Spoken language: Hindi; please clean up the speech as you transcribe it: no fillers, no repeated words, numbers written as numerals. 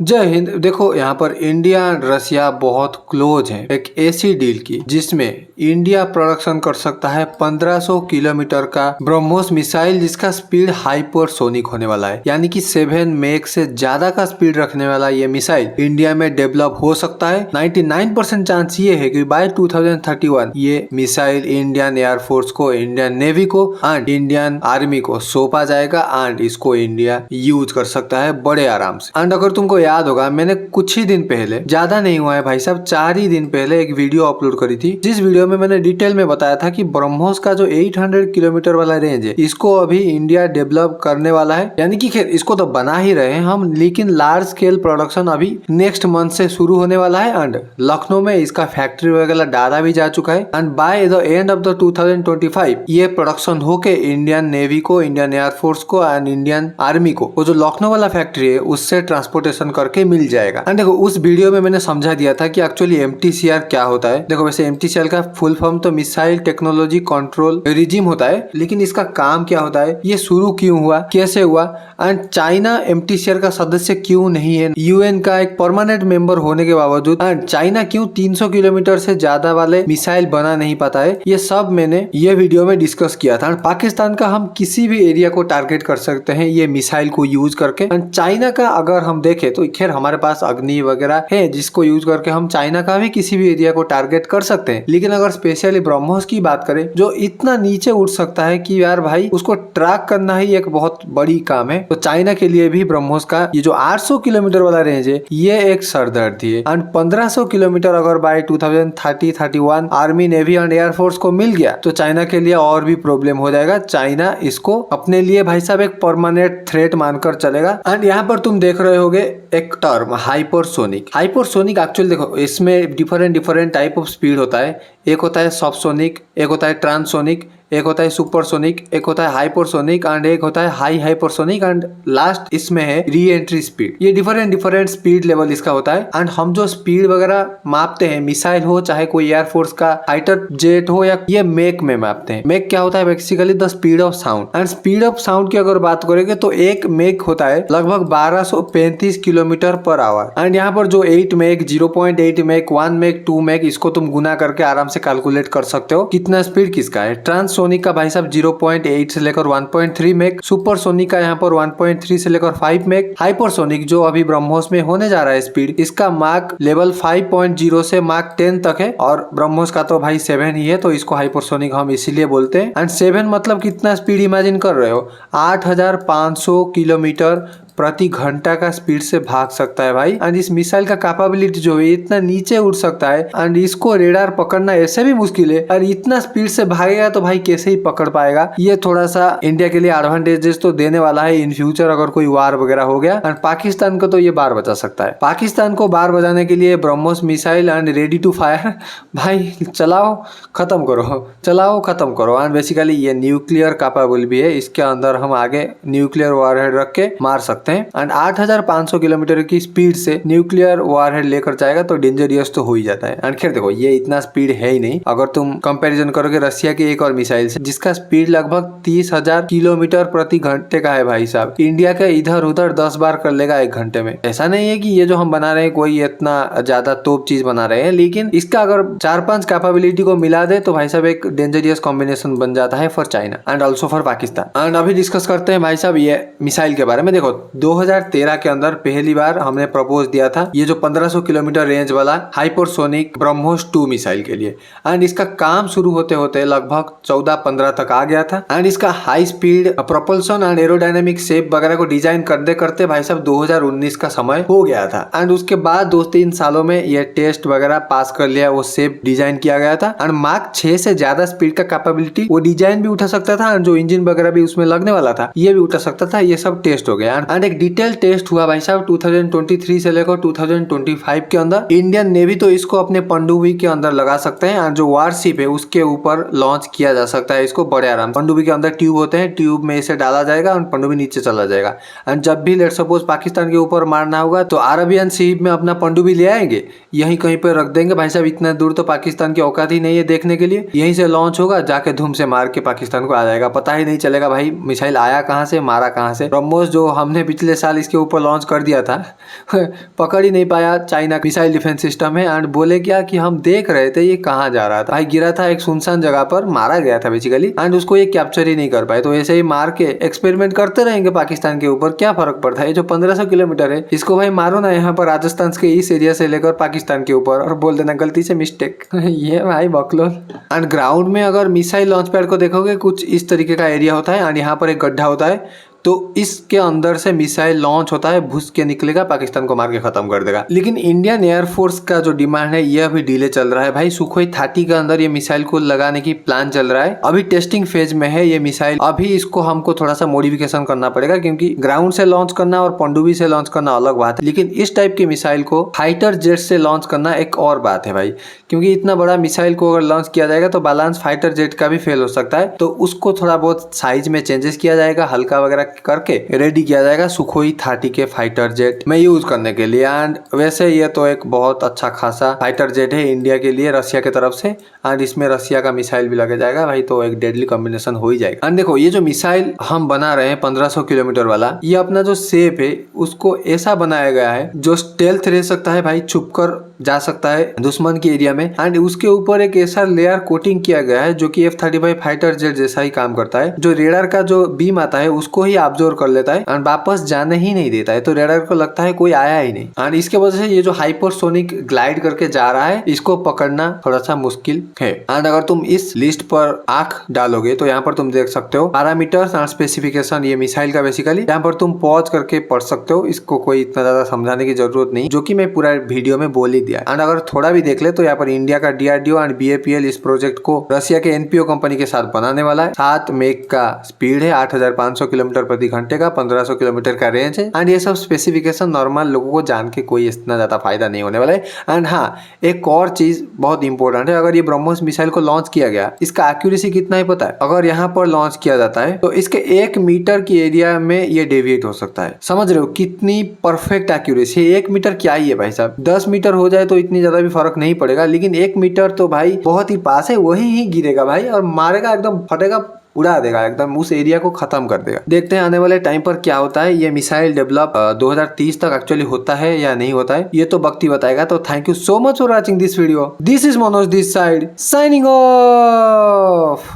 जय हिंद। देखो यहाँ पर इंडिया और रसिया बहुत क्लोज है एक ऐसी डील की जिसमें इंडिया प्रोडक्शन कर सकता है 1500 किलोमीटर का ब्रह्मोस मिसाइल, जिसका स्पीड हाइपरसोनिक होने वाला है, यानी कि 7 मैक से ज्यादा का स्पीड रखने वाला ये मिसाइल इंडिया में डेवलप हो सकता है। 99% चांस ये है कि बाय 2031 ये मिसाइल इंडियन एयरफोर्स को, इंडियन नेवी को एंड इंडियन आर्मी को सौंपा जाएगा एंड इसको इंडिया यूज कर सकता है बड़े आराम से। एंड अगर तुमको याद होगा, मैंने कुछ ही दिन पहले, ज्यादा नहीं हुआ है भाई साहब, 4 ही दिन पहले एक वीडियो अपलोड करी थी, जिस वीडियो में मैंने डिटेल में बताया था कि ब्रह्मोस का जो 800 किलोमीटर वाला रेंज है, इसको अभी इंडिया डेवलप करने वाला है। यानी कि खैर इसको तो बना ही रहे हैं हम, लेकिन लार्ज स्केल प्रोडक्शन अभी नेक्स्ट मंथ से शुरू होने वाला है। एंड लखनऊ में इसका फैक्ट्री वगैरह डाला भी जा चुका है। And by the end of the 2025 ये प्रोडक्शन होके इंडियन नेवी को, इंडियन एयरफोर्स को एंड इंडियन आर्मी को वो जो लखनऊ वाला फैक्ट्री है उससे ट्रांसपोर्टेशन करके मिल जाएगा। एंड देखो उस वीडियो में मैंने समझा दिया था कि एक्चुअली MTCR क्या होता है। देखो वैसे MTCR का फुल फॉर्म तो मिसाइल टेक्नोलॉजी कंट्रोल रिजिम होता है, लेकिन इसका काम क्या होता है, ये शुरू क्यों हुआ, कैसे हुआ, एंड चाइना MTCR का सदस्य क्यों नहीं है, UN का एक परमानेंट मेंबर होने के बावजूद, एंड चाइना क्यों 300 किलोमीटर से ज्यादा वाले मिसाइल बना नहीं पाता है, ये सब मैंने ये वीडियो में डिस्कस किया था। पाकिस्तान का हम किसी भी एरिया को टारगेट कर सकते हैं ये मिसाइल को यूज करके। एंड चाइना का अगर हम देखें तो खैर हमारे पास अग्नि वगैरह है जिसको यूज करके हम चाइना का भी किसी भी एरिया को टारगेट कर सकते हैं, लेकिन अगर स्पेशली ब्रह्मोस की बात करें जो इतना नीचे उठ सकता है कि यार भाई उसको ट्रैक करना ही एक बहुत बड़ी काम है, तो चाइना के लिए भी ब्रह्मोस का ये जो 800 किलोमीटर वाला रेंज है ये एक सरदर्दी है। एंड 1500 किलोमीटर अगर by 2030-31 army, navy and air force को मिल गया तो चाइना के लिए और भी प्रॉब्लम हो जाएगा। चाइना इसको अपने लिए भाई साहब एक परमानेंट थ्रेट मानकर चलेगा। एंड यहाँ पर तुम देख रहे होगे एक टर्म हाइपरसोनिक। हाइपरसोनिक एक्चुअली देखो इसमें डिफरेंट टाइप ऑफ स्पीड होता है। एक होता है सबसोनिक, एक होता है ट्रांससोनिक, एक होता है सुपरसोनिक, एक होता है हाइपरसोनिक एंड एक होता है हाई हाइपरसोनिक, एंड लास्ट इसमें है री एंट्री स्पीड। ये डिफरेंट स्पीड लेवल इसका होता है। एंड हम जो स्पीड वगैरह मापते हैं, मिसाइल हो चाहे कोई एयरफोर्स का फाइटर जेट हो, या ये मैक में मापते हैं। मैक क्या होता है, basically the speed of sound. And speed of sound की अगर बात करेंगे तो एक मैक होता है लगभग 1235 किलोमीटर पर आवर। एंड यहाँ पर जो 8 मैक, 0.8 मैक, 1 मैक, 2 मैक, इसको तुम गुना करके आराम से कैलकुलेट कर सकते हो कितना स्पीड किसका है। ट्रांससोनिक का भाई साहब 0.8 से लेकर 1.3 मैक, सुपरसोनिक का यहाँ पर 1.3 से लेकर 5 मैक, हाइपरसोनिक जो अभी ब्रह्मोस में होने जा रहा है स्पीड, इसका मार्क लेवल 5.0 से मार्क 10 तक है। और ब्रह्मोस का तो भाई 7 ही है, तो इसको हाइपरसोनिक हम इसीलिए बोलते हैं। एंड 7 मतलब कितना स्पीड इमेजिन कर रहे हो, 8500 किलोमीटर प्रति घंटा का स्पीड से भाग सकता है भाई। एंड इस मिसाइल का कैपेबिलिटी जो है इतना नीचे उड़ सकता है, एंड इसको रेडार पकड़ना ऐसे भी मुश्किल है, और इतना स्पीड से भागेगा तो भाई कैसे ही पकड़ पाएगा। ये थोड़ा सा इंडिया के लिए एडवांटेजेस तो देने वाला है इन फ्यूचर, अगर कोई वार वगैरह हो गया। एंड पाकिस्तान को तो ये बार बचा सकता है। पाकिस्तान को बार बजाने के लिए BrahMos missile and ready to fire भाई, चलाओ खत्म करो, चलाओ खत्म करो। एंड बेसिकली ये न्यूक्लियर कैपेबल भी है, इसके अंदर हम आगे न्यूक्लियर वॉरहेड रख के मार सकते हैं। एंड 8500 किलोमीटर की स्पीड से न्यूक्लियर वॉरहेड लेकर जाएगा तो डेंजरियस तो हो ही जाता है। एंड खैर देखो ये इतना स्पीड है ही नहीं अगर तुम कंपैरिजन करोगे रसिया की एक और मिसाइल से, जिसका स्पीड लगभग 30,000 किलोमीटर प्रति घंटे का है भाई साहब। इंडिया के इधर उधर 10 बार कर लेगा 1 घंटे में। ऐसा नहीं है कि ये जो हम बना रहे हैं कोई इतना ज्यादा तोप चीज बना रहे हैं, लेकिन इसका अगर 4-5 कैपेबिलिटी को मिला दे तो भाई साहब एक डेंजरियस कॉम्बिनेशन बन जाता है for China and also for Pakistan. And अभी डिस्कस करते हैं भाई साहब ये मिसाइल के बारे में। देखो 2013 के अंदर पहली बार हमने प्रपोज दिया था ये जो 1500 किलोमीटर रेंज वाला हाइपरसोनिक ब्रह्मोस 2 मिसाइल के लिए। एंड इसका काम शुरू होते होते लगभग 14-15 तक आ गया था। एंड इसका high speed propulsion and aerodynamic shape वगैरह को डिजाइन करते करते भाई साहब 2019 का समय हो गया था। एंड उसके बाद 2-3 सालों में ये टेस्ट वगैरह पास कर लिया, वो शेप डिजाइन किया गया था। एंड मार्क 6 से ज्यादा स्पीड का कैपेबिलिटी वो डिजाइन भी उठा सकता था, एंड जो इंजन वगैरह भी उसमें लगने वाला था ये भी उठा सकता था। ये सब टेस्ट हो गया। एंड एक डिटेल टेस्ट हुआ भाई साहब 2023 से लेकर 2025 के अंदर। इंडियन नेवी तो इसको अपने पनडुब्बी के अंदर लगा सकते हैं, और जो वारशिप है उसके ऊपर लॉन्च किया जा सकता है इसको बड़े आराम। पनडुब्बी के अंदर ट्यूब होते हैं, ट्यूब में इसे डाला जाएगा और पनडुब्बी नीचे चला जाएगा। एंड जब भी लेट सपोज पाकिस्तान के ऊपर मारना होगा तो अरबियन सी में अपना पनडुब्बी ले आएंगे, यहीं कहीं पे रख देंगे भाई साहब। इतना दूर तो पाकिस्तान की औकात ही नहीं है देखने के लिए, यहीं से लॉन्च होगा, जाके धूम से मार के पाकिस्तान को आ जाएगा। पता ही नहीं चलेगा भाई मिसाइल आया कहाँ से, मारा कहाँ से। ब्रह्मोस जो हमने पिछले साल इसके ऊपर लॉन्च कर दिया था पकड़ ही नहीं पाया, चाइना मिसाइल डिफेंस सिस्टम है। एंड बोले क्या कि हम देख रहे थे ये कहाँ जा रहा था। भाई गिरा था एक सुनसान जगह पर, मारा गया था बेसिकली, एंड उसको ये कैप्चर ही नहीं कर पाए। तो ऐसे ही मार के एक्सपेरिमेंट करते रहेंगे पाकिस्तान के ऊपर, क्या फर्क पड़ता है। ये जो 1500 किलोमीटर है इसको भाई मारो ना यहाँ पर राजस्थान के इस एरिया से लेकर पाकिस्तान के ऊपर, और बोल देना गलती से मिस्टेक ये भाई बकलोल। एंड ग्राउंड में अगर मिसाइल लॉन्च पैड को देखोगे कुछ इस तरीके का एरिया होता है, एंड यहाँ पर एक गड्ढा होता है, तो इसके अंदर से मिसाइल लॉन्च होता है, घुस के निकलेगा, पाकिस्तान को मार के खत्म कर देगा। लेकिन इंडियन एयरफोर्स का जो डिमांड है यह अभी डिले चल रहा है भाई। सुखोई 30 के अंदर ये मिसाइल को लगाने की प्लान चल रहा है, अभी टेस्टिंग फेज में है ये मिसाइल। अभी इसको हमको थोड़ा सा मॉडिफिकेशन करना पड़ेगा, क्योंकि ग्राउंड से लॉन्च करना और पनडुब्बी से लॉन्च करना अलग बात है, लेकिन इस टाइप की मिसाइल को फाइटर जेट से लॉन्च करना एक और बात है भाई। क्योंकि इतना बड़ा मिसाइल को अगर लॉन्च किया जाएगा तो बैलेंस फाइटर जेट का भी फेल हो सकता है, तो उसको थोड़ा बहुत साइज में चेंजेस किया जाएगा, हल्का वगैरह करके रेडी किया जाएगा सुखोई 30 के फाइटर जेट में यूज करने के लिए। एंड वैसे ये तो एक बहुत अच्छा खासा फाइटर जेट है इंडिया के लिए रशिया की तरफ से, एंड इसमें रशिया का मिसाइल भी लगा जाएगा भाई, तो एक डेडली कॉम्बिनेशन हो ही जाएगा। एंड देखो ये जो मिसाइल हम बना रहे हैं 1500 किलोमीटर वाला, ये अपना जो शेप है उसको ऐसा बनाया गया है जो स्टेल्थ रह सकता है भाई, छुप कर जा सकता है दुश्मन के एरिया में। एंड उसके ऊपर एक ऐसा लेयर कोटिंग किया गया है जो कि F-35 फाइटर जेट जैसा ही काम करता है। जो रेडार का जो बीम आता है उसको ही ऑब्जर्व कर लेता है एंड वापस जाने ही नहीं देता है, तो रेडार को लगता है कोई आया ही नहीं। एंड इसके वजह से ये जो हाइपरसोनिक ग्लाइड करके जा रहा है इसको पकड़ना थोड़ा सा मुश्किल है। एंड अगर तुम इस लिस्ट पर आंख डालोगे तो यहाँ पर तुम देख सकते हो पैरामीटर्स एंड स्पेसिफिकेशन ये मिसाइल का बेसिकली, यहाँ पर तुम पॉज करके पढ़ सकते हो। इसको कोई इतना ज्यादा समझाने की जरूरत नहीं, जो कि मैं पूरा वीडियो में बोल ही दिया। एंड अगर थोड़ा भी देख ले तो यहाँ पर इंडिया का DRDO एंड BAPL इस प्रोजेक्ट को रशिया के NPO कंपनी के साथ बनाने वाला है। 7 मेक का स्पीड है, 8500 किलोमीटर प्रति घंटे का, 1500 किलोमीटर का रेंज है। एंड ये सब स्पेसिफिकेशन नॉर्मल लोगों को जान के कोई इतना ज्यादा फायदा नहीं होने वाला है। एंड हाँ, एक और चीज बहुत इंपॉर्टेंट है, अगर ये ब्रह्मोस मिसाइल को लॉन्च किया गया, इसका एक्यूरेसी कितना ही पता है। अगर यहाँ पर लॉन्च किया जाता है तो इसके 1 मीटर की एरिया में ये डेविएट हो सकता है। समझ रहे हो कितनी परफेक्ट एक्यूरेसी है। 1 मीटर क्या ही है भाई साहब, 10 मीटर हो जाए तो इतनी ज्यादा भी फर्क नहीं पड़ेगा, लेकिन 1 मीटर तो भाई बहुत ही पास है, वही ही गिरेगा भाई और मारेगा, एकदम फटेगा, उड़ा देगा, एकदम उस एरिया को खत्म कर देगा। देखते हैं आने वाले टाइम पर क्या होता है। ये मिसाइल डेवलप 2030 तक एक्चुअली होता है या नहीं होता है, ये तो वक्त ही बताएगा। तो thank you so much for watching this video. This is Manoj this side signing off.